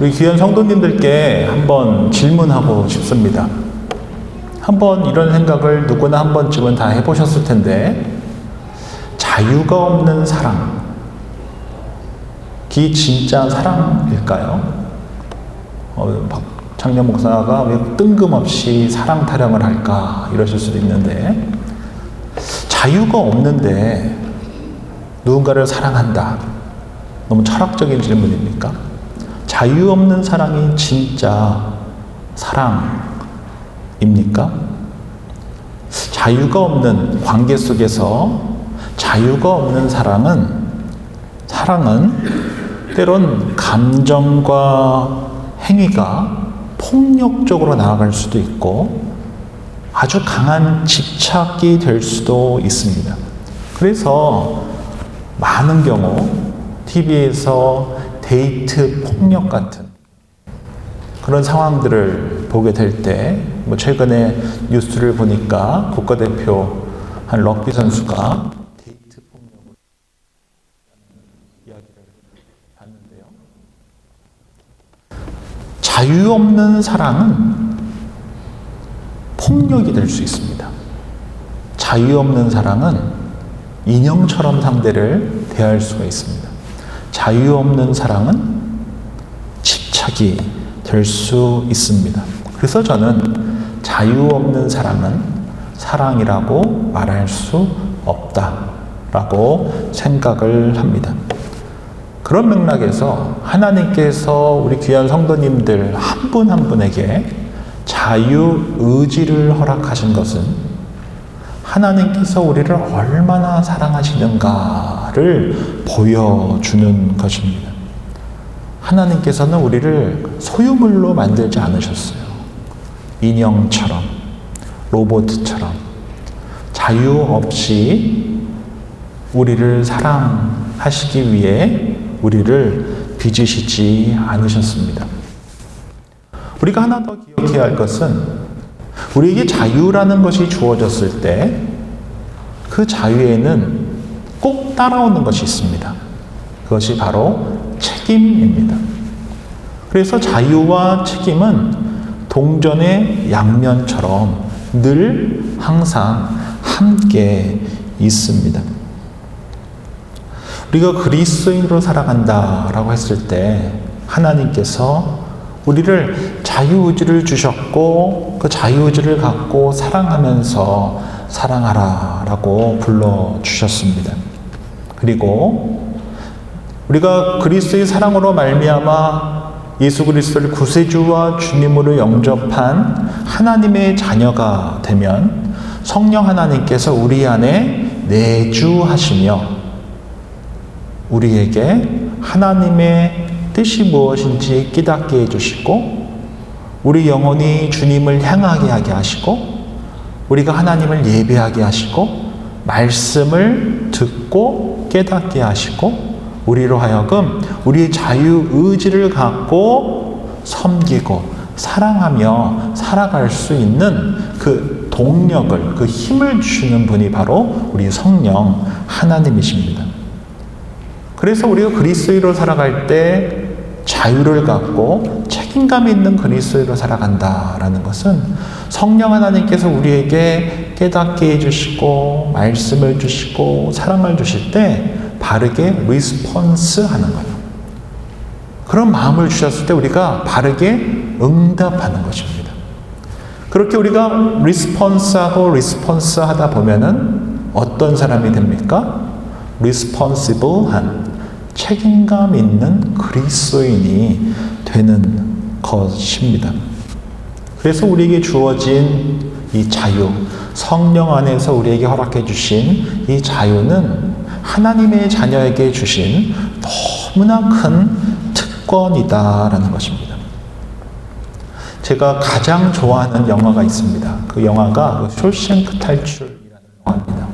우리 귀한 성도님들께 한번 질문하고 싶습니다. 한번 이런 생각을 누구나 한 번쯤은 다 해보셨을 텐데, 자유가 없는 사랑, 이 진짜 사랑일까요? 박창년 목사가 왜 뜬금없이 사랑 타령을 할까 이러실 수도 있는데, 자유가 없는데 누군가를 사랑한다, 너무 철학적인 질문입니까? 자유 없는 사랑이 진짜 사랑입니까? 자유가 없는 관계 속에서 자유가 없는 사랑은 때론 감정과 행위가 폭력적으로 나아갈 수도 있고 아주 강한 집착이 될 수도 있습니다. 그래서 많은 경우 TV에서 데이트 폭력 같은 그런 상황들을 보게 될 때, 최근에 뉴스를 보니까 국가대표 한 럭비 선수가 데이트 폭력을 이야기를 봤는데요. 자유 없는 사랑은 폭력이 될 수 있습니다. 자유 없는 사랑은 인형처럼 상대를 대할 수가 있습니다. 자유 없는 사랑은 집착이 될 수 있습니다. 그래서 저는 자유 없는 사랑은 사랑이라고 말할 수 없다라고 생각을 합니다. 그런 맥락에서 하나님께서 우리 귀한 성도님들 한 분 한 분에게 자유의지를 허락하신 것은 하나님께서 우리를 얼마나 사랑하시는가를 보여주는 것입니다. 하나님께서는 우리를 소유물로 만들지 않으셨어요. 인형처럼, 로봇처럼 자유 없이 우리를 사랑하시기 위해 우리를 빚으시지 않으셨습니다. 우리가 하나 더 기억해야 할 것은, 우리에게 자유라는 것이 주어졌을 때 그 자유에는 꼭 따라오는 것이 있습니다. 그것이 바로 책임입니다. 그래서 자유와 책임은 동전의 양면처럼 늘 항상 함께 있습니다. 우리가 그리스도인으로 살아간다라고 했을 때 하나님께서 우리를 자유의지를 주셨고, 그 자유의지를 갖고 사랑하면서 사랑하라라고 불러주셨습니다. 그리고 우리가 그리스도의 사랑으로 말미암아 예수 그리스도를 구세주와 주님으로 영접한 하나님의 자녀가 되면 성령 하나님께서 우리 안에 내주하시며 우리에게 하나님의 뜻이 무엇인지 깨닫게 해주시고, 우리 영혼이 주님을 향하게 하게 하시고, 우리가 하나님을 예배하게 하시고, 말씀을 듣고 깨닫게 하시고, 우리로 하여금 우리의 자유의지를 갖고 섬기고 사랑하며 살아갈 수 있는 그 동력을, 그 힘을 주시는 분이 바로 우리 성령 하나님이십니다. 그래서 우리가 그리스도인으로 살아갈 때 자유를 갖고 책임감 있는 그리스도인으로 살아간다라는 것은 성령 하나님께서 우리에게 깨닫게 해주시고 말씀을 주시고 사랑을 주실 때 바르게 리스폰스 하는 거예요. 그런 마음을 주셨을 때 우리가 바르게 응답하는 것입니다. 그렇게 우리가 리스폰스하고 리스폰스 하다 보면은 어떤 사람이 됩니까? 리스폰시블한, 책임감 있는 그리스도인이 되는 것입니다. 그래서 우리에게 주어진 이 자유, 성령 안에서 우리에게 허락해 주신 이 자유는 하나님의 자녀에게 주신 너무나 큰 특권이다라는 것입니다. 제가 가장 좋아하는 영화가 있습니다. 그 영화가 쇼생크 탈출이라는 영화입니다.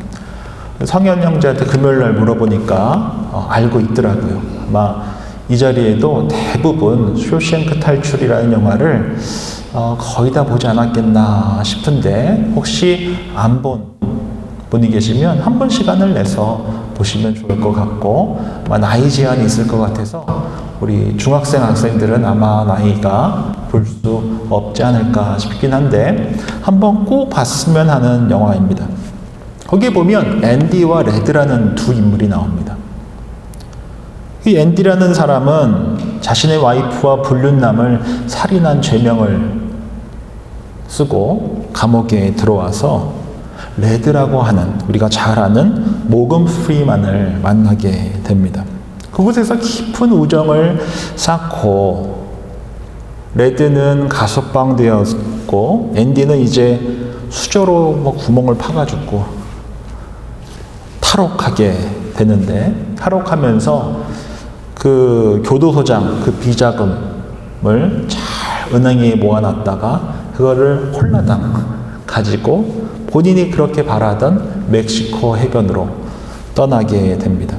성현 형제한테 금요일날 물어보니까 알고 있더라고요. 아마 이 자리에도 대부분 쇼생크 탈출이라는 영화를 거의 다 보지 않았겠나 싶은데, 혹시 안 본 분이 계시면 한번 시간을 내서 보시면 좋을 것 같고, 나이 제한이 있을 것 같아서 우리 중학생 학생들은 아마 나이가 볼 수 없지 않을까 싶긴 한데 한번 꼭 봤으면 하는 영화입니다. 거기에 보면 앤디와 레드라는 두 인물이 나옵니다. 이 앤디라는 사람은 자신의 와이프와 불륜남을 살인한 죄명을 쓰고 감옥에 들어와서 레드라고 하는 우리가 잘 아는 모건 프리만을 만나게 됩니다. 그곳에서 깊은 우정을 쌓고 레드는 가석방되었고 앤디는 이제 수저로 구멍을 파가지고 탈옥하게 되는데 탈옥하면서 그 교도소장 그 비자금을 잘 은행에 모아놨다가 그거를 홀라당 가지고 본인이 그렇게 바라던 멕시코 해변으로 떠나게 됩니다.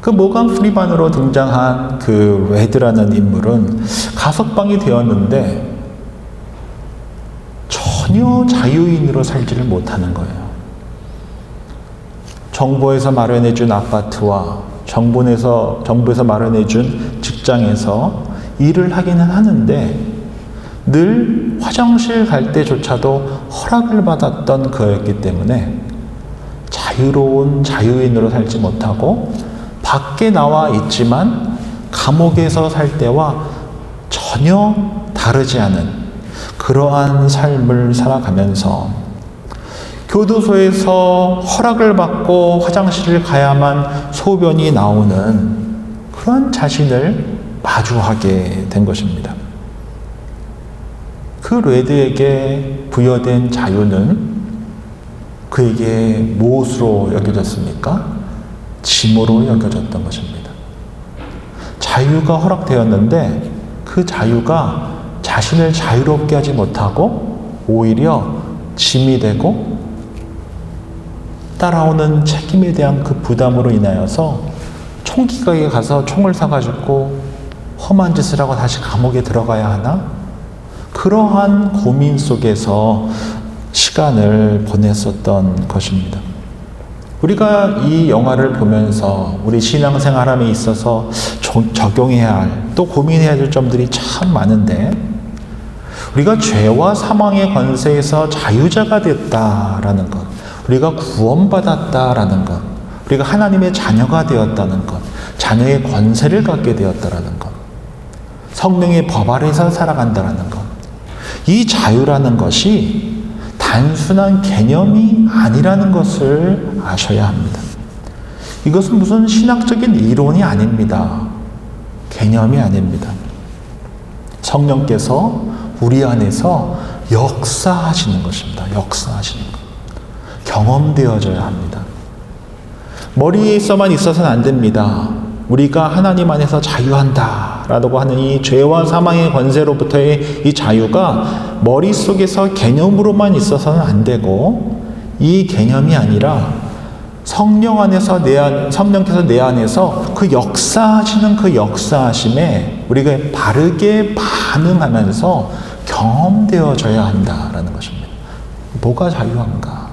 그 모건 프리만으로 등장한 그 레드라는 인물은 가석방이 되었는데 전혀 자유인으로 살지를 못하는 거예요. 정부에서 마련해준 아파트와 정부에서 마련해준 직장에서 일을 하기는 하는데 늘 화장실 갈 때조차도 허락을 받았던 그였기 때문에 자유로운 자유인으로 살지 못하고 밖에 나와 있지만 감옥에서 살 때와 전혀 다르지 않은 그러한 삶을 살아가면서 교도소에서 허락을 받고 화장실을 가야만 소변이 나오는 그런 자신을 마주하게 된 것입니다. 그 레드에게 부여된 자유는 그에게 무엇으로 여겨졌습니까? 짐으로 여겨졌던 것입니다. 자유가 허락되었는데 그 자유가 자신을 자유롭게 하지 못하고 오히려 짐이 되고 따라오는 책임에 대한 그 부담으로 인하여서 총기가게에 가서 총을 사가지고 험한 짓을 하고 다시 감옥에 들어가야 하나? 그러한 고민 속에서 시간을 보냈었던 것입니다. 우리가 이 영화를 보면서 우리 신앙생활함에 있어서 적용해야 할, 또 고민해야 될 점들이 참 많은데 우리가 죄와 사망의 권세에서 자유자가 됐다라는 것, 우리가 구원받았다라는 것, 우리가 하나님의 자녀가 되었다는 것, 자녀의 권세를 갖게 되었다라는 것, 성령의 법 아래서 살아간다라는 것, 이 자유라는 것이 단순한 개념이 아니라는 것을 아셔야 합니다. 이것은 무슨 신학적인 이론이 아닙니다. 개념이 아닙니다. 성령께서 우리 안에서 역사하시는 것입니다. 역사하시는 것. 경험되어져야 합니다. 머리에서만 있어서는 안 됩니다. 우리가 하나님 안에서 자유한다 라고 하는 이 죄와 사망의 권세로부터의 이 자유가 머릿속에서 개념으로만 있어서는 안 되고 이 개념이 아니라 성령 안에서 성령께서 내 안에서 그 역사하시는 그 역사하심에 우리가 바르게 반응하면서 경험되어져야 한다라는 것입니다. 뭐가 자유한가?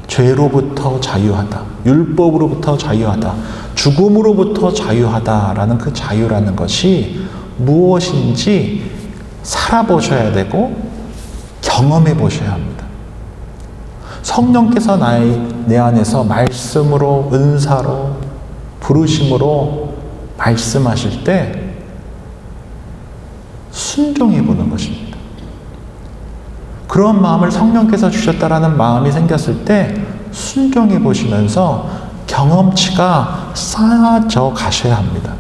죄로부터 자유하다. 율법으로부터 자유하다. 죽음으로부터 자유하다라는 그 자유라는 것이 무엇인지 살아보셔야 되고 경험해 보셔야 합니다. 성령께서 내 안에서 말씀으로, 은사로, 부르심으로 말씀하실 때 순종해 보는 것입니다. 그런 마음을 성령께서 주셨다라는 마음이 생겼을 때 순종해 보시면서 경험치가 쌓아져 가셔야 합니다.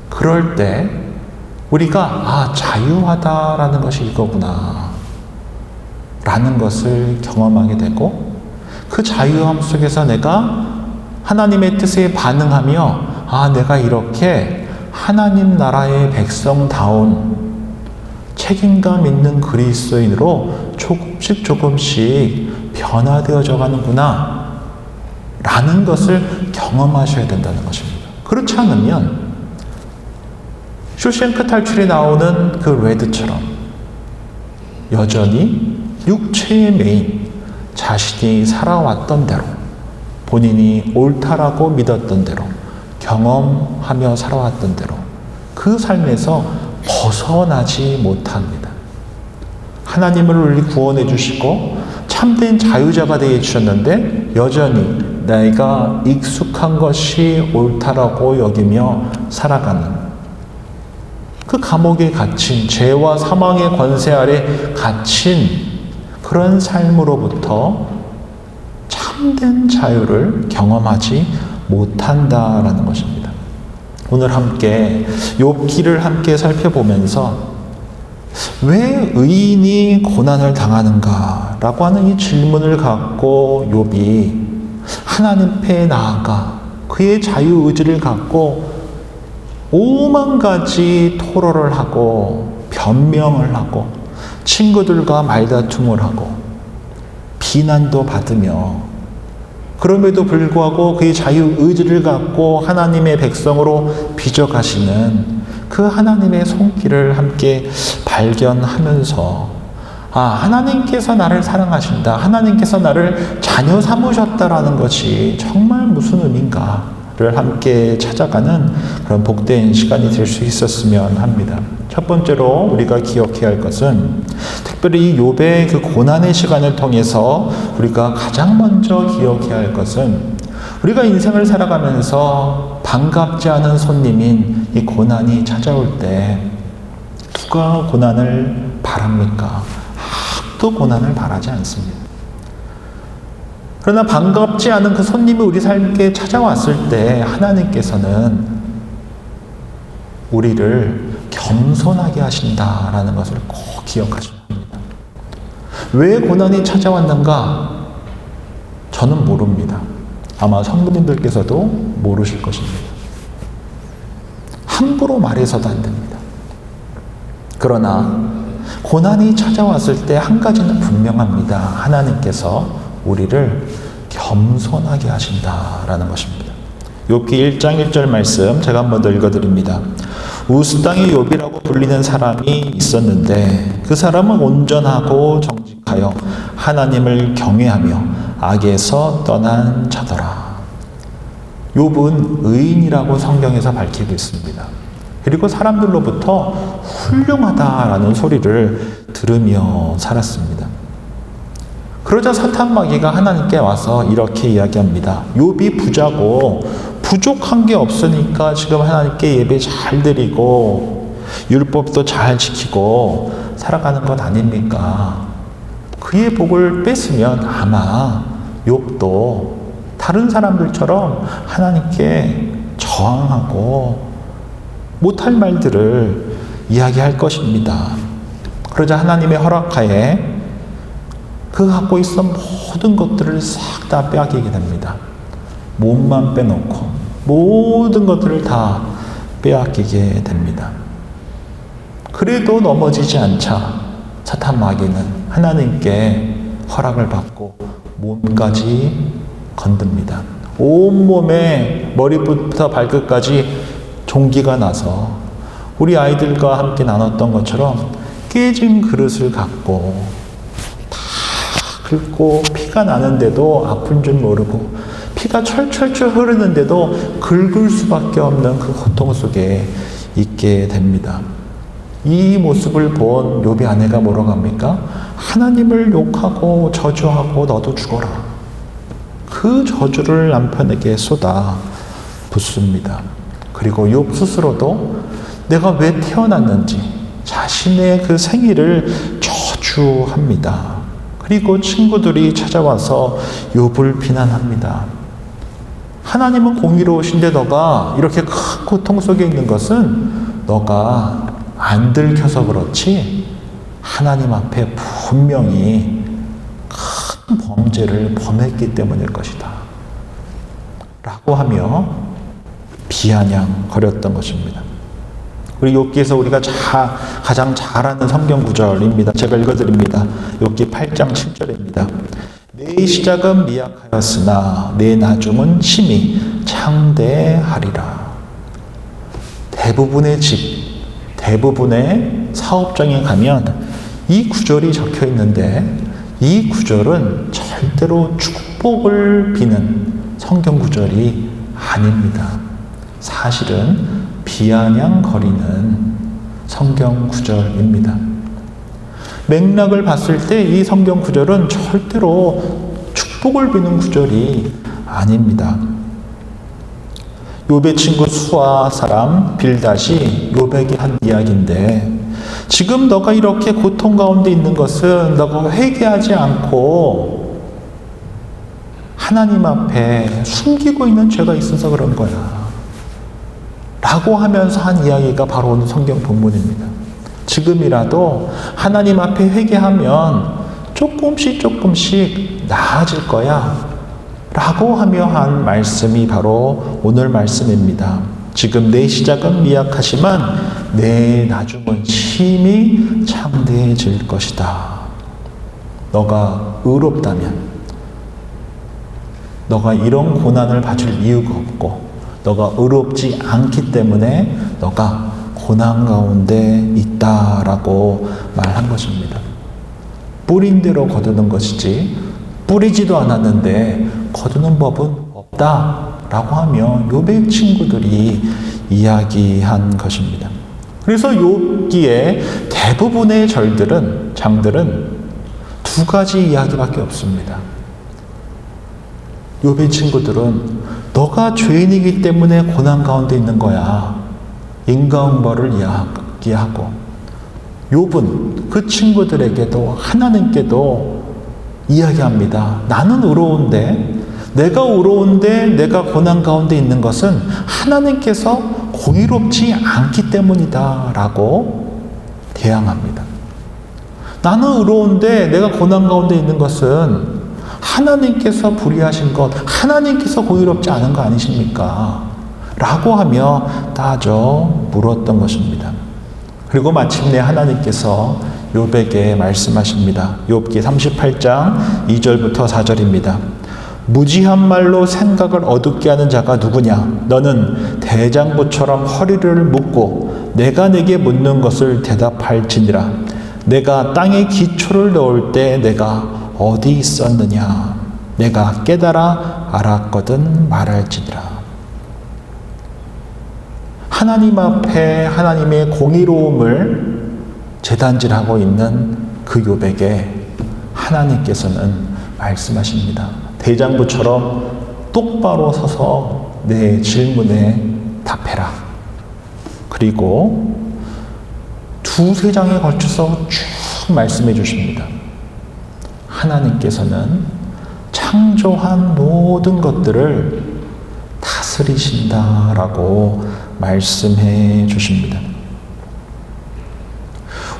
그럴 때 우리가 자유하다라는 것이 이거구나 라는 것을 경험하게 되고 그 자유함 속에서 내가 하나님의 뜻에 반응하며 내가 이렇게 하나님 나라의 백성다운 책임감 있는 그리스도인으로 조금씩 변화되어져 가는구나 라는 것을 경험하셔야 된다는 것입니다. 그렇지 않으면 쇼생크 탈출에 나오는 그 레드처럼 여전히 육체의 메인 자신이 살아왔던 대로 본인이 옳다라고 믿었던 대로 경험하며 살아왔던 대로 그 삶에서 벗어나지 못합니다. 하나님을 우리 구원해 주시고 참된 자유자가 되어 주셨는데 여전히 내가 익숙한 것이 옳다라고 여기며 살아가는 그 감옥에 갇힌 죄와 사망의 권세 아래 갇힌 그런 삶으로부터 참된 자유를 경험하지 못한다라는 것입니다. 오늘 함께 욥기를 함께 살펴보면서 왜 의인이 고난을 당하는가라고 하는 이 질문을 갖고 욥이 하나님 앞에 나아가 그의 자유의지를 갖고 오만 가지 토로를 하고 변명을 하고 친구들과 말다툼을 하고 비난도 받으며 그럼에도 불구하고 그의 자유의지를 갖고 하나님의 백성으로 빚어가시는 그 하나님의 손길을 함께 발견하면서 하나님께서 나를 사랑하신다. 하나님께서 나를 자녀 삼으셨다라는 것이 정말 무슨 의미인가를 함께 찾아가는 그런 복된 시간이 될 수 있었으면 합니다. 첫 번째로 우리가 기억해야 할 것은 특별히 이 욥의 그 고난의 시간을 통해서 우리가 가장 먼저 기억해야 할 것은 우리가 인생을 살아가면서 반갑지 않은 손님인 이 고난이 찾아올 때 누가 고난을 바랍니까? 아무도 고난을 바라지 않습니다. 그러나 반갑지 않은 그 손님이 우리 삶에 찾아왔을 때 하나님께서는 우리를 겸손하게 하신다라는 것을 꼭 기억하셔야 합니다. 왜 고난이 찾아왔는가? 저는 모릅니다. 아마 성도님들께서도 모르실 것입니다. 함부로 말해서도 안 됩니다. 그러나 고난이 찾아왔을 때 한 가지는 분명합니다. 하나님께서 우리를 겸손하게 하신다라는 것입니다. 욥기 1장 1절 말씀 제가 한번 더 읽어드립니다. 우스 땅의 욥이라고 불리는 사람이 있었는데 그 사람은 온전하고 정직하여 하나님을 경외하며 악에서 떠난 자더라. 욥은 의인이라고 성경에서 밝히고 있습니다. 그리고 사람들로부터 훌륭하다라는 소리를 들으며 살았습니다. 그러자 사탄 마귀가 하나님께 와서 이렇게 이야기합니다. 욥이 부자고 부족한 게 없으니까 지금 하나님께 예배 잘 드리고 율법도 잘 지키고 살아가는 것 아닙니까? 그의 복을 뺏으면 아마 욥도 다른 사람들처럼 하나님께 저항하고 못할 말들을 이야기할 것입니다. 그러자 하나님의 허락하에 그 갖고 있던 모든 것들을 싹 다 빼앗기게 됩니다. 몸만 빼놓고 모든 것들을 다 빼앗기게 됩니다. 그래도 넘어지지 않자 사탄 마귀는 하나님께 허락을 받고 몸까지 건듭니다. 온몸에 머리부터 발끝까지 종기가 나서 우리 아이들과 함께 나눴던 것처럼 깨진 그릇을 갖고 다 긁고 피가 나는데도 아픈 줄 모르고 피가 철철철 흐르는데도 긁을 수밖에 없는 그 고통 속에 있게 됩니다. 이 모습을 본 욥의 아내가 뭐라고 합니까? 하나님을 욕하고 저주하고 너도 죽어라. 그 저주를 남편에게 쏟아 붓습니다. 그리고 욥 스스로도 내가 왜 태어났는지 자신의 그 생일을 저주합니다. 그리고 친구들이 찾아와서 욥을 비난합니다. 하나님은 공의로우신데 너가 이렇게 큰 고통 속에 있는 것은 너가 안 들켜서 그렇지 하나님 앞에 분명히 큰 범죄를 범했기 때문일 것이다. 라고 하며 비아냥거렸던 것입니다. 우리 욥기에서 우리가 가장 잘 아는 성경 구절입니다. 제가 읽어드립니다. 욥기 8장 7절입니다. 내 시작은 미약하였으나 내 나중은 심히 창대하리라. 대부분의 집, 대부분의 사업장에 가면 이 구절이 적혀 있는데 이 구절은 절대로 축복을 비는 성경 구절이 아닙니다. 사실은 비아냥거리는 성경 구절입니다. 맥락을 봤을 때 이 성경 구절은 절대로 축복을 비는 구절이 아닙니다. 욥의 친구 수아 사람 빌닷이 욥에게 한 이야기인데, 지금 너가 이렇게 고통 가운데 있는 것은 너가 회개하지 않고 하나님 앞에 숨기고 있는 죄가 있어서 그런 거야 라고 하면서 한 이야기가 바로 오늘 성경 본문입니다. 지금이라도 하나님 앞에 회개하면 조금씩 나아질 거야 라고 하며 한 말씀이 바로 오늘 말씀입니다. 지금 내 시작은 미약하지만 내 나중은 심히 창대해질 것이다. 너가 의롭다면, 너가 이런 고난을 받을 이유가 없고, 너가 의롭지 않기 때문에 너가 고난 가운데 있다라고 말한 것입니다. 뿌린 대로 거두는 것이지 뿌리지도 않았는데 거두는 법은 없다라고 하며 욥의 친구들이 이야기한 것입니다. 그래서 욥기의 대부분의 장들은 두 가지 이야기밖에 없습니다. 욥의 친구들은 너가 죄인이기 때문에 고난 가운데 있는 거야, 인과응보를 이야기하고, 욥은 그 친구들에게도 하나님께도 이야기합니다. 나는 의로운데, 내가 고난 가운데 있는 것은 하나님께서 공의롭지 않기 때문이다 라고 대항합니다. 나는 의로운데 내가 고난 가운데 있는 것은 하나님께서 불의하신 것, 하나님께서 공의롭지 않은 거 아니십니까? 라고 하며 따져 물었던 것입니다. 그리고 마침내 하나님께서 욥에게 말씀하십니다. 욥기 38장 2절부터 4절입니다. 무지한 말로 생각을 어둡게 하는 자가 누구냐? 너는 대장부처럼 허리를 묶고 내가 내게 묻는 것을 대답할지니라. 내가 땅에 기초를 넣을 때 내가 어디 있었느냐? 내가 깨달아 알았거든 말할지니라. 하나님 앞에 하나님의 공의로움을 재단질하고 있는 그 욥에게 하나님께서는 말씀하십니다. 대장부처럼 똑바로 서서 내 질문에 답해라. 그리고 두세 장에 걸쳐서 쭉 말씀해 주십니다. 하나님께서는 창조한 모든 것들을 다스리신다라고 말씀해 주십니다.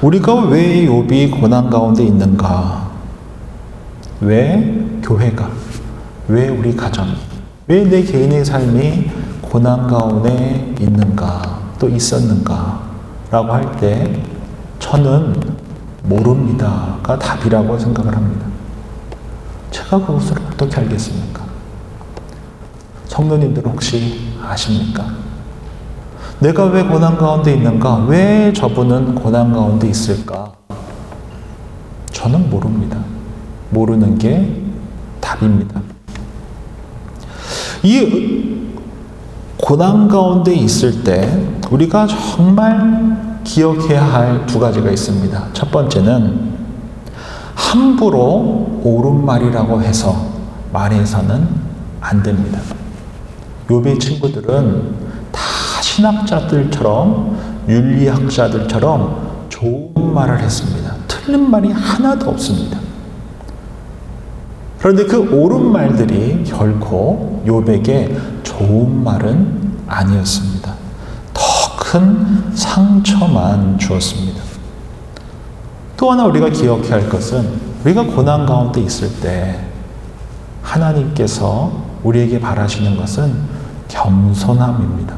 우리가 왜 욥이 고난 가운데 있는가? 왜 교회가? 왜 우리 가정이? 왜 내 개인의 삶이 고난 가운데 있는가? 또 있었는가? 라고 할 때 저는 모릅니다가 답이라고 생각을 합니다. 제가 그것을 어떻게 알겠습니까? 성도님들 혹시 아십니까? 내가 왜 고난 가운데 있는가? 왜 저분은 고난 가운데 있을까? 저는 모릅니다. 모르는 게 답입니다. 이 고난 가운데 있을 때 우리가 정말 기억해야 할 두 가지가 있습니다. 첫 번째는 함부로 옳은 말이라고 해서 말해서는 안 됩니다. 욥의 친구들은 다 신학자들처럼 윤리학자들처럼 좋은 말을 했습니다. 틀린 말이 하나도 없습니다. 그런데 그 옳은 말들이 결코 욥에게 좋은 말은 아니었습니다. 더 큰 상처만 주었습니다. 또 하나 우리가 기억해야 할 것은 우리가 고난 가운데 있을 때 하나님께서 우리에게 바라시는 것은 겸손함입니다.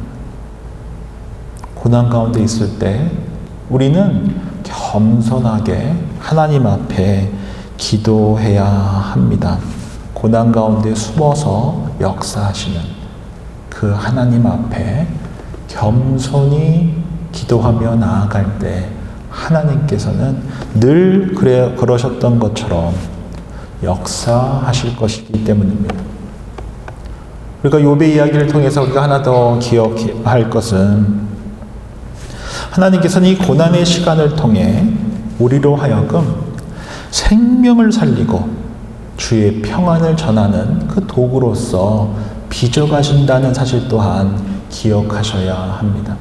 고난 가운데 있을 때 우리는 겸손하게 하나님 앞에 기도해야 합니다. 고난 가운데 숨어서 역사하시는 그 하나님 앞에 겸손히 기도하며 나아갈 때 하나님께서는 늘 그러셨던 것처럼 역사하실 것이기 때문입니다. 그러니까 욥의 이야기를 통해서 우리가 하나 더 기억할 것은 하나님께서는 이 고난의 시간을 통해 우리로 하여금 생명을 살리고 주의 평안을 전하는 그 도구로서 빚어가신다는 사실 또한 기억하셔야 합니다.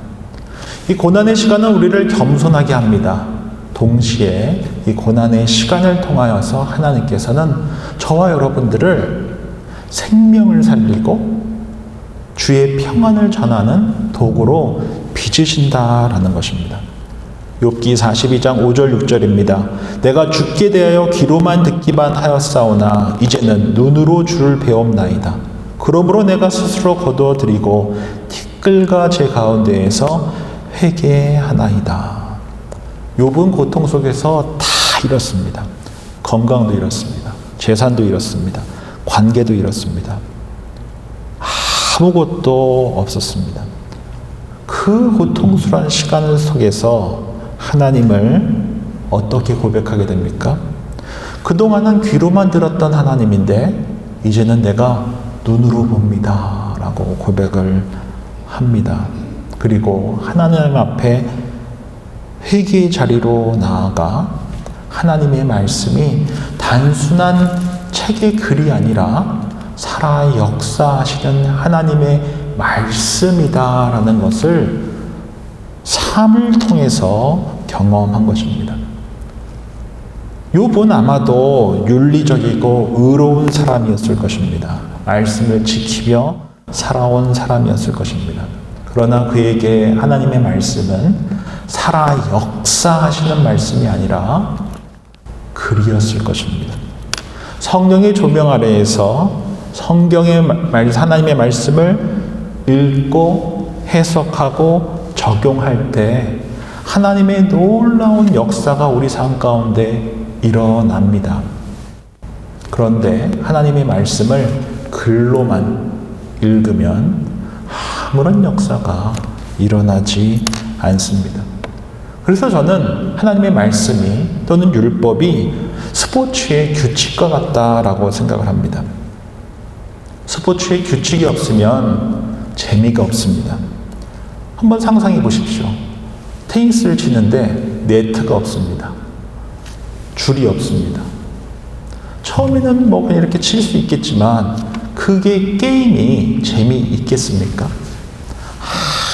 이 고난의 시간은 우리를 겸손하게 합니다. 동시에 이 고난의 시간을 통하여서 하나님께서는 저와 여러분들을 생명을 살리고 주의 평안을 전하는 도구로 빚으신다라는 것입니다. 욥기 42장 5절 6절입니다. 내가 주께 대하여 귀로만 듣기만 하였사오나 이제는 눈으로 주를 배옵나이다. 그러므로 내가 스스로 거두어드리고 티끌과 제 가운데에서 회개하나이다. 욥은 고통 속에서 다 잃었습니다. 건강도 잃었습니다. 재산도 잃었습니다. 관계도 잃었습니다. 아무것도 없었습니다. 그 고통스러운 시간 속에서 하나님을 어떻게 고백하게 됩니까? 그동안은 귀로만 들었던 하나님인데 이제는 내가 눈으로 봅니다 라고 고백을 합니다. 그리고 하나님 앞에 회개의 자리로 나아가 하나님의 말씀이 단순한 책의 글이 아니라 살아 역사하시는 하나님의 말씀이다라는 것을 삶을 통해서 경험한 것입니다. 욥은 아마도 윤리적이고 의로운 사람이었을 것입니다. 말씀을 지키며 살아온 사람이었을 것입니다. 그러나 그에게 하나님의 말씀은 살아 역사하시는 말씀이 아니라 글이었을 것입니다. 성령의 조명 아래에서 성경의 하나님의 말씀을 읽고 해석하고 적용할 때 하나님의 놀라운 역사가 우리 삶 가운데 일어납니다. 그런데 하나님의 말씀을 글로만 읽으면 아무런 역사가 일어나지 않습니다. 그래서 저는 하나님의 말씀이 또는 율법이 스포츠의 규칙과 같다라고 생각을 합니다. 스포츠에 규칙이 없으면 재미가 없습니다. 한번 상상해 보십시오. 테니스를 치는데 네트가 없습니다. 줄이 없습니다. 처음에는 뭐 그냥 이렇게 칠 수 있겠지만 그게 게임이 재미있겠습니까?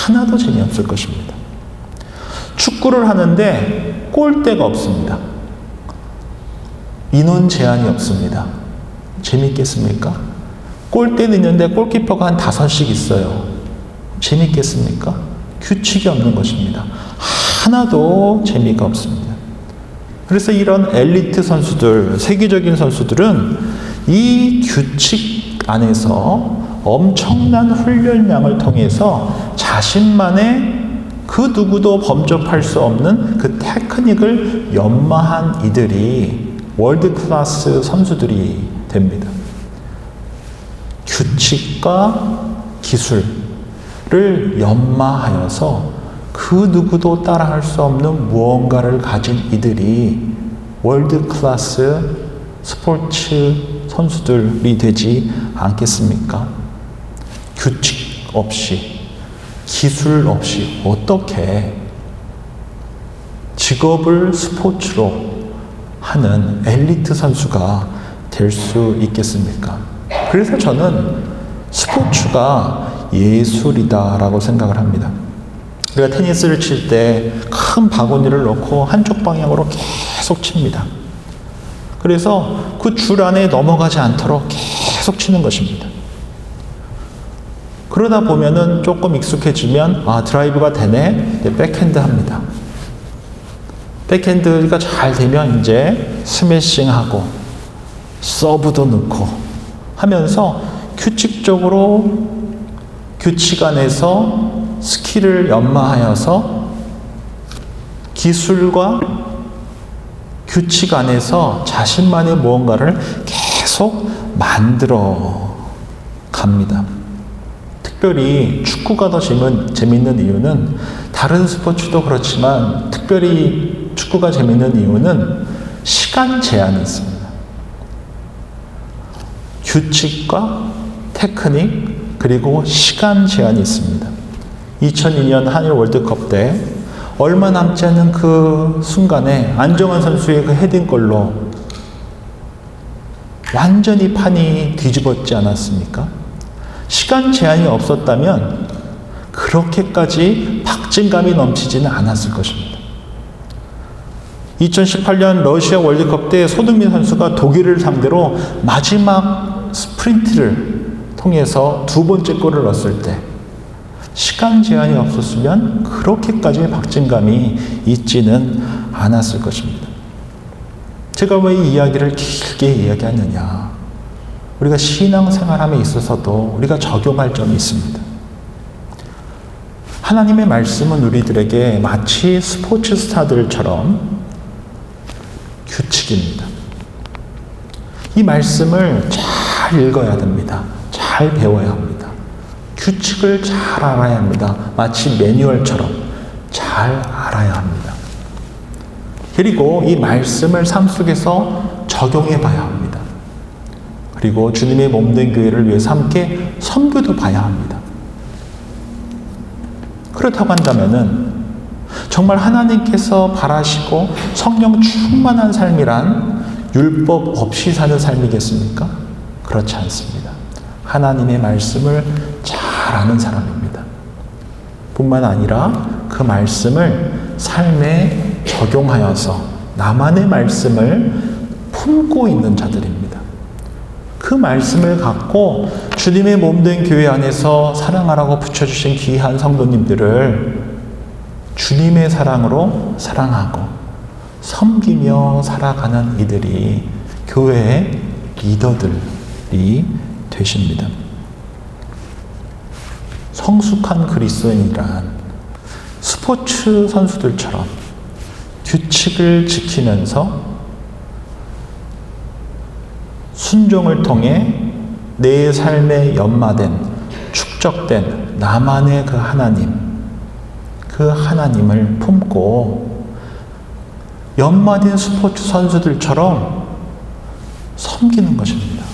하나도 재미없을 것입니다. 축구를 하는데 골대가 없습니다. 인원 제한이 없습니다. 재미있겠습니까? 골대는 있는데 골키퍼가 한 5씩 있어요. 재미있겠습니까? 규칙이 없는 것입니다. 하나도 재미가 없습니다. 그래서 이런 엘리트 선수들, 세계적인 선수들은 이 규칙 안에서 엄청난 훈련량을 통해서 자신만의 그 누구도 범접할 수 없는 그 테크닉을 연마한 이들이 월드 클래스 선수들이 됩니다. 규칙과 기술을 연마하여서 그 누구도 따라할 수 없는 무언가를 가진 이들이 월드 클래스 스포츠 선수들이 되지 않겠습니까? 규칙 없이, 기술 없이 어떻게 직업을 스포츠로 하는 엘리트 선수가 될 수 있겠습니까? 그래서 저는 스포츠가 예술이다라고 생각을 합니다. 우리가 테니스를 칠 때 큰 바구니를 넣고 한쪽 방향으로 계속 칩니다. 그래서 그 줄 안에 넘어가지 않도록 계속 치는 것입니다. 그러다 보면은 조금 익숙해지면 드라이브가 되네, 백핸드 합니다. 백핸드가 잘 되면 이제 스매싱하고 서브도 넣고 하면서 규칙적으로 규칙 안에서 스킬을 연마하여서 기술과 규칙 안에서 자신만의 무언가를 계속 만들어 갑니다. 특별히 축구가 더 재밌는 이유는 다른 스포츠도 그렇지만 특별히 축구가 재밌는 이유는 시간 제한이 있습니다. 규칙과 테크닉 그리고 시간 제한이 있습니다. 2002년 한일 월드컵 때 얼마 남지 않은 그 순간에 안정환 선수의 그 헤딩골로 완전히 판이 뒤집었지 않았습니까? 시간 제한이 없었다면 그렇게까지 박진감이 넘치지는 않았을 것입니다. 2018년 러시아 월드컵 때 손흥민 선수가 독일을 상대로 마지막 스프린트를 통해서 두 번째 골을 넣었을 때 시간 제한이 없었으면 그렇게까지 박진감이 있지는 않았을 것입니다. 제가 왜 이 이야기를 길게 이야기하느냐? 우리가 신앙생활함에 있어서도 우리가 적용할 점이 있습니다. 하나님의 말씀은 우리들에게 마치 스포츠 스타들처럼 규칙입니다. 이 말씀을 잘 읽어야 됩니다. 잘 배워야 합니다. 규칙을 잘 알아야 합니다. 마치 매뉴얼처럼 잘 알아야 합니다. 그리고 이 말씀을 삶 속에서 적용해 봐야 합니다. 그리고 주님의 몸된 교회를 위해서 함께 선교도 봐야 합니다. 그렇다고 한다면은 정말 하나님께서 바라시고 성령 충만한 삶이란 율법 없이 사는 삶이겠습니까? 그렇지 않습니다. 하나님의 말씀을 잘 아는 사람입니다. 뿐만 아니라 그 말씀을 삶에 적용하여서 나만의 말씀을 품고 있는 자들입니다. 그 말씀을 갖고 주님의 몸된 교회 안에서 사랑하라고 붙여주신 귀한 성도님들을 주님의 사랑으로 사랑하고 섬기며 살아가는 이들이 교회의 리더들이 되십니다. 성숙한 그리스도인이란 스포츠 선수들처럼 규칙을 지키면서 순종을 통해 내 삶에 연마된, 축적된 나만의 그 하나님을 품고 연마된 스포츠 선수들처럼 섬기는 것입니다.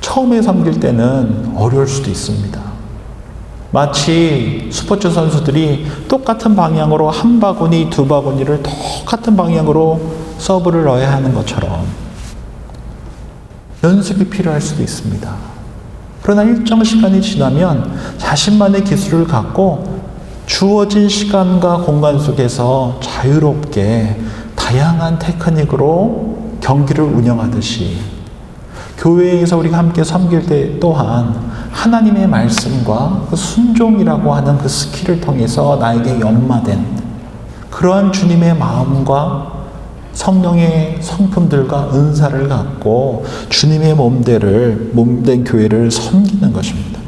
처음에 섬길 때는 어려울 수도 있습니다. 마치 스포츠 선수들이 똑같은 방향으로 한 바구니, 두 바구니를 똑같은 방향으로 서브를 넣어야 하는 것처럼 연습이 필요할 수도 있습니다. 그러나 일정 시간이 지나면 자신만의 기술을 갖고 주어진 시간과 공간 속에서 자유롭게 다양한 테크닉으로 경기를 운영하듯이 교회에서 우리가 함께 섬길 때 또한 하나님의 말씀과 그 순종이라고 하는 그 스킬을 통해서 나에게 연마된 그러한 주님의 마음과 성령의 성품들과 은사를 갖고 주님의 몸된 교회를 섬기는 것입니다.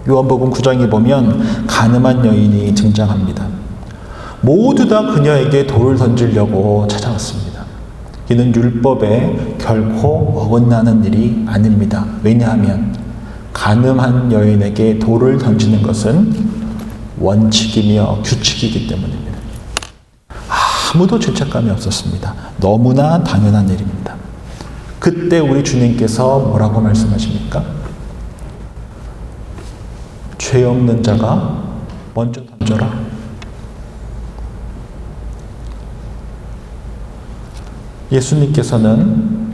요한복음 9장에 보면 가늠한 여인이 등장합니다. 모두 다 그녀에게 돌을 던지려고 찾아왔습니다. 이는 율법에 결코 어긋나는 일이 아닙니다. 왜냐하면 가늠한 여인에게 돌을 던지는 것은 원칙이며 규칙이기 때문입니다. 아무도 죄책감이 없었습니다. 너무나 당연한 일입니다. 그때 우리 주님께서 뭐라고 말씀하십니까? 죄 없는 자가 먼저 던져라. 예수님께서는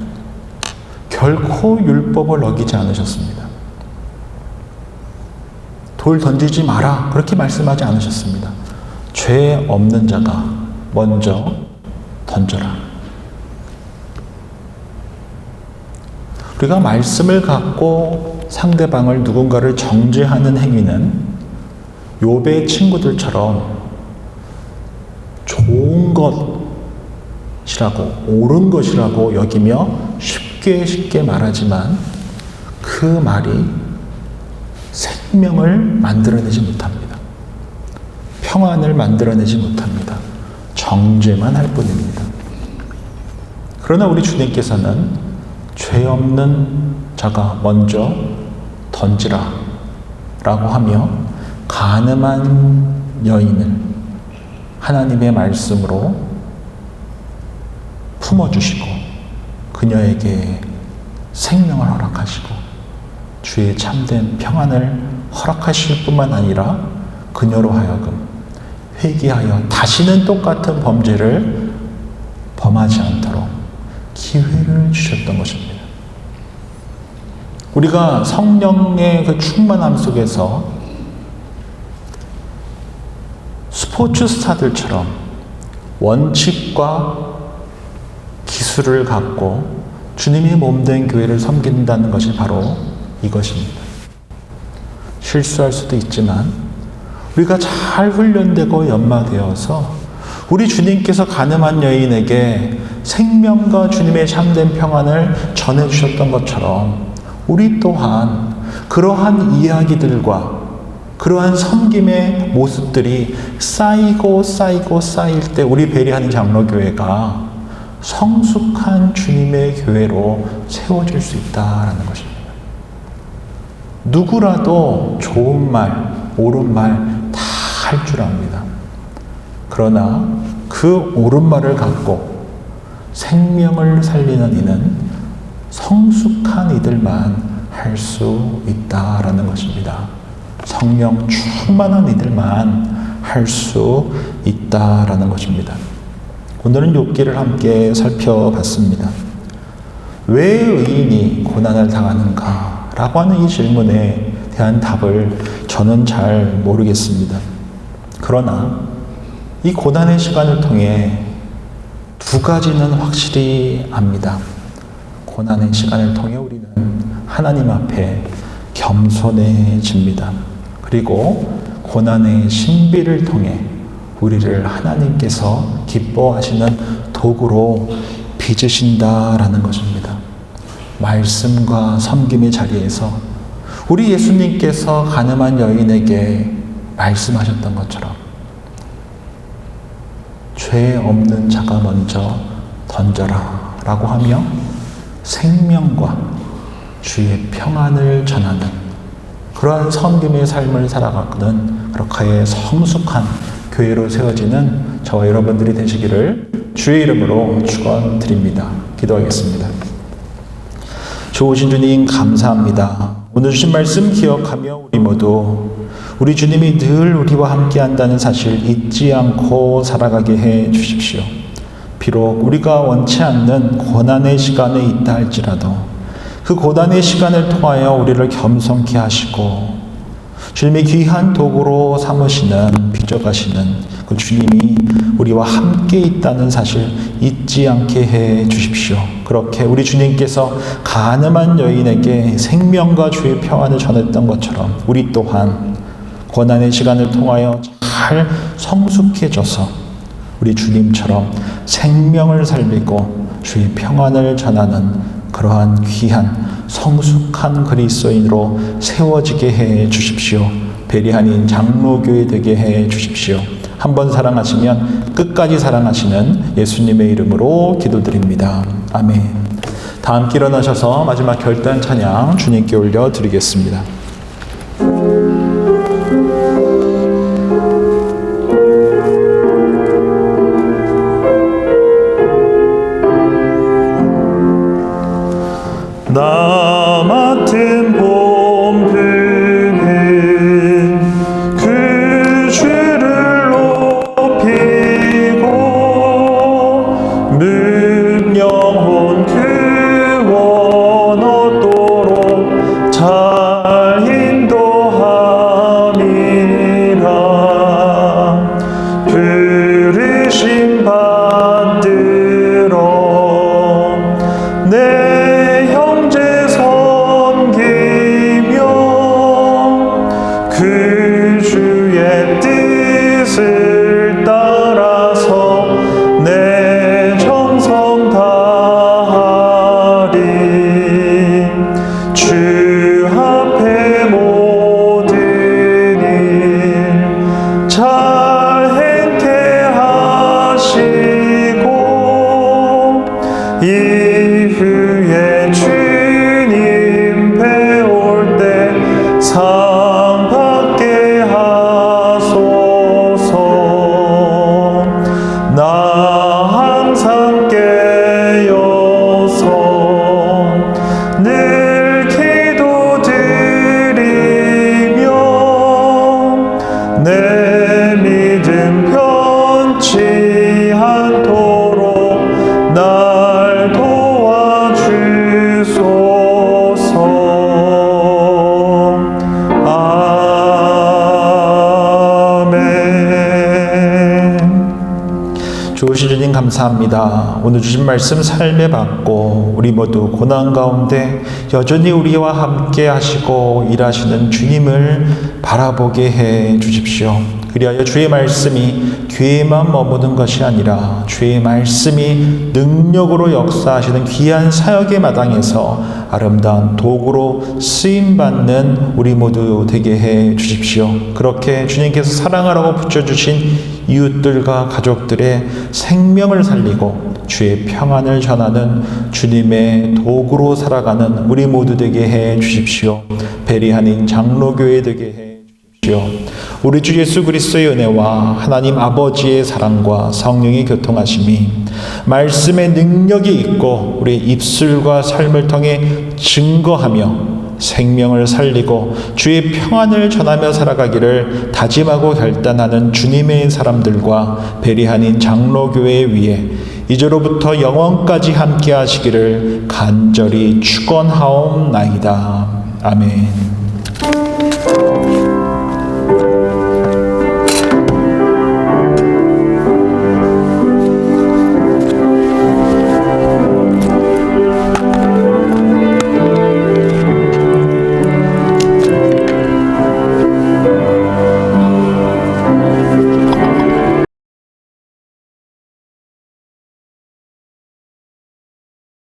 결코 율법을 어기지 않으셨습니다. 돌 던지지 마라. 그렇게 말씀하지 않으셨습니다. 죄 없는 자가 먼저 던져라. 우리가 말씀을 갖고 상대방을 누군가를 정죄하는 행위는 욥의 친구들처럼 좋은 것이라고 옳은 것이라고 여기며 쉽게 말하지만 그 말이 생명을 만들어내지 못합니다. 평안을 만들어내지 못합니다. 정죄만 할 뿐입니다. 그러나 우리 주님께서는 죄 없는 자가 먼저 던지라 라고 하며 가늠한 여인을 하나님의 말씀으로 품어주시고 그녀에게 생명을 허락하시고 주의 참된 평안을 허락하실 뿐만 아니라 그녀로 하여금 회개하여 다시는 똑같은 범죄를 범하지 않도록 기회를 주셨던 것입니다. 우리가 성령의 그 충만함 속에서 스포츠 스타들처럼 원칙과 기술을 갖고 주님이 몸된 교회를 섬긴다는 것이 바로 이것입니다. 실수할 수도 있지만 우리가 잘 훈련되고 연마되어서 우리 주님께서 가늠한 여인에게 생명과 주님의 참된 평안을 전해주셨던 것처럼 우리 또한 그러한 이야기들과 그러한 섬김의 모습들이 쌓이고 쌓일 때 우리 베리하는 장로교회가 성숙한 주님의 교회로 세워질 수 있다는 것입니다. 누구라도 좋은 말, 옳은 말 다 할 줄 압니다. 그러나 그 옳은 말을 갖고 생명을 살리는 이는 성숙한 이들만 할 수 있다라는 것입니다. 성령 충만한 이들만 할 수 있다라는 것입니다. 오늘은 욥기를 함께 살펴봤습니다. 왜 의인이 고난을 당하는가? 라고 하는 이 질문에 대한 답을 저는 잘 모르겠습니다. 그러나 이 고난의 시간을 통해 두 가지는 확실히 압니다. 고난의 시간을 통해 우리는 하나님 앞에 겸손해집니다. 그리고 고난의 신비를 통해 우리를 하나님께서 기뻐하시는 도구로 빚으신다라는 것입니다. 말씀과 섬김의 자리에서 우리 예수님께서 가늠한 여인에게 말씀하셨던 것처럼 죄 없는 자가 먼저 던져라 라고 하며 생명과 주의 평안을 전하는 그러한 섬김의 삶을 살아가는 그렇게 성숙한 교회로 세워지는 저와 여러분들이 되시기를 주의 이름으로 축원드립니다. 기도하겠습니다. 좋으신 주님 감사합니다. 오늘 주신 말씀 기억하며 우리 모두 우리 주님이 늘 우리와 함께 한다는 사실 잊지 않고 살아가게 해 주십시오. 비록 우리가 원치 않는 고난의 시간에 있다 할지라도 그 고난의 시간을 통하여 우리를 겸손케 하시고 주님의 귀한 도구로 삼으시는 빚어가시는 그 주님이 우리와 함께 있다는 사실 잊지 않게 해 주십시오. 그렇게 우리 주님께서 가늠한 여인에게 생명과 주의 평안을 전했던 것처럼 우리 또한 고난의 시간을 통하여 잘 성숙해져서 우리 주님처럼 생명을 살리고 주의 평안을 전하는 그러한 귀한 성숙한 그리스도인으로 세워지게 해 주십시오. 베리하닌 장로교회 되게 해 주십시오. 한 번 사랑하시면 끝까지 사랑하시는 예수님의 이름으로 기도드립니다. 아멘. 다 함께 일어나셔서 마지막 결단 찬양 주님께 올려드리겠습니다. 나 맡은 본분은 그 주를 높이고 묵념혼 그 원 얻도록 잘 인도함이라. 부르심 받들어 내 형제 섬기며 그 주의 뜻을 따라서 내 정성 다하리. 주 앞에 모든 일 잘 행케 하시고 이후에 주님 배울 때 상 받게 하소서. 나 항상 깨어서 늘 기도드리며 내 믿음 감사합니다. 오늘 주신 말씀 삶에 받고 우리 모두 고난 가운데 여전히 우리와 함께 하시고 일하시는 주님을 바라보게 해 주십시오. 그리하여 주의 말씀이 귀에만 머무는 것이 아니라 주의 말씀이 능력으로 역사하시는 귀한 사역의 마당에서 아름다운 도구로 쓰임받는 우리 모두 되게 해 주십시오. 그렇게 주님께서 사랑하라고 붙여주신 이웃들과 가족들의 생명을 살리고 주의 평안을 전하는 주님의 도구로 살아가는 우리 모두 되게 해 주십시오. 베리하닌 장로교회 되게 해 주십시오. 우리 주 예수 그리스도의 은혜와 하나님 아버지의 사랑과 성령의 교통하심이 말씀의 능력이 있고 우리의 입술과 삶을 통해 증거하며 생명을 살리고 주의 평안을 전하며 살아가기를 다짐하고 결단하는 주님의 사람들과 베리하닌 장로교회 위에 이제로부터 영원까지 함께 하시기를 간절히 축원하옵나이다. 아멘.